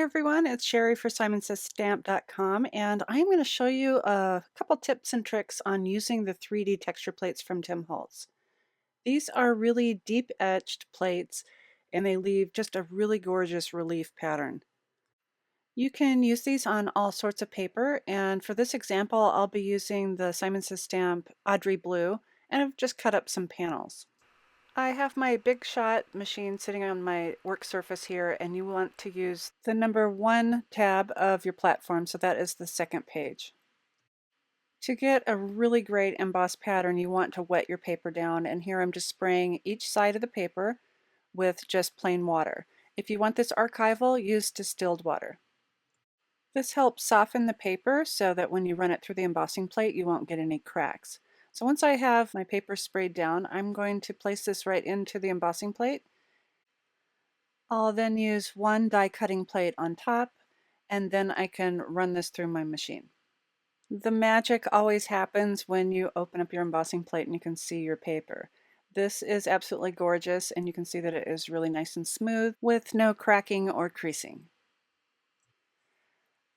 everyone, it's Sherry for SimonsSaysStamp.com, and I'm going to show you a couple tips and tricks on using the 3D texture plates from Tim Holtz. These are really deep etched plates and they leave just a really gorgeous relief pattern. You can use these on all sorts of paper, and for this example I'll be using the Simon Says Stamp Audrey Blue, and I've just cut up some panels. I have my Big Shot machine sitting on my work surface here, and you want to use the number 1 tab of your platform, so that is the second page. To get a really great emboss pattern, you want to wet your paper down, and here I'm just spraying each side of the paper with just plain water. If you want this archival, use distilled water. This helps soften the paper so that when you run it through the embossing plate, you won't get any cracks. So once I have my paper sprayed down, I'm going to place this right into the embossing plate. I'll then use one die cutting plate on top, and then I can run this through my machine. The magic always happens when you open up your embossing plate and you can see your paper. This is absolutely gorgeous, and you can see that it is really nice and smooth with no cracking or creasing.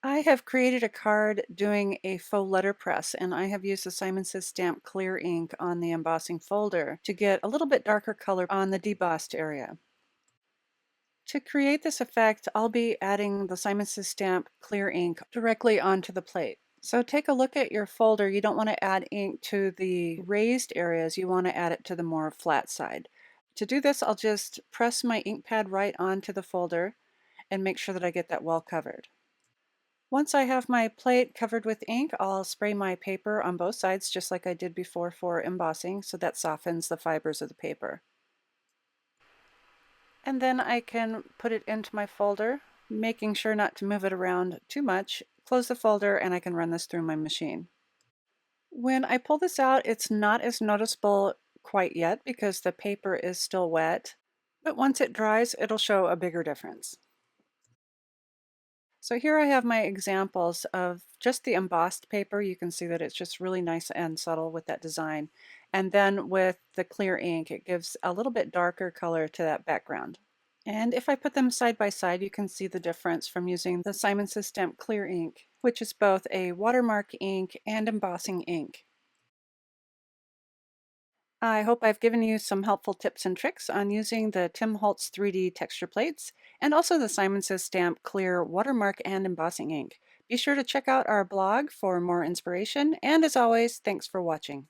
I have created a card doing a faux letterpress, and I have used the Simon Says Stamp clear ink on the embossing folder to get a little bit darker color on the debossed area. To create this effect, I'll be adding the Simon Says Stamp clear ink directly onto the plate. So take a look at your folder. You don't want to add ink to the raised areas, you want to add it to the more flat side. To do this, I'll just press my ink pad right onto the folder and make sure that I get that well covered. Once I have my plate covered with ink, I'll spray my paper on both sides just like I did before for embossing, so that softens the fibers of the paper. And then I can put it into my folder, making sure not to move it around too much, close the folder, and I can run this through my machine. When I pull this out, it's not as noticeable quite yet because the paper is still wet, but once it dries, it'll show a bigger difference. So here I have my examples of just the embossed paper. You can see that it's just really nice and subtle with that design. And then with the clear ink, it gives a little bit darker color to that background. And if I put them side by side, you can see the difference from using the Simon Says Stamp clear ink, which is both a watermark ink and embossing ink. I hope I've given you some helpful tips and tricks on using the Tim Holtz 3D texture plates and also the Simon Says Stamp clear watermark and embossing ink. Be sure to check out our blog for more inspiration, and as always, thanks for watching.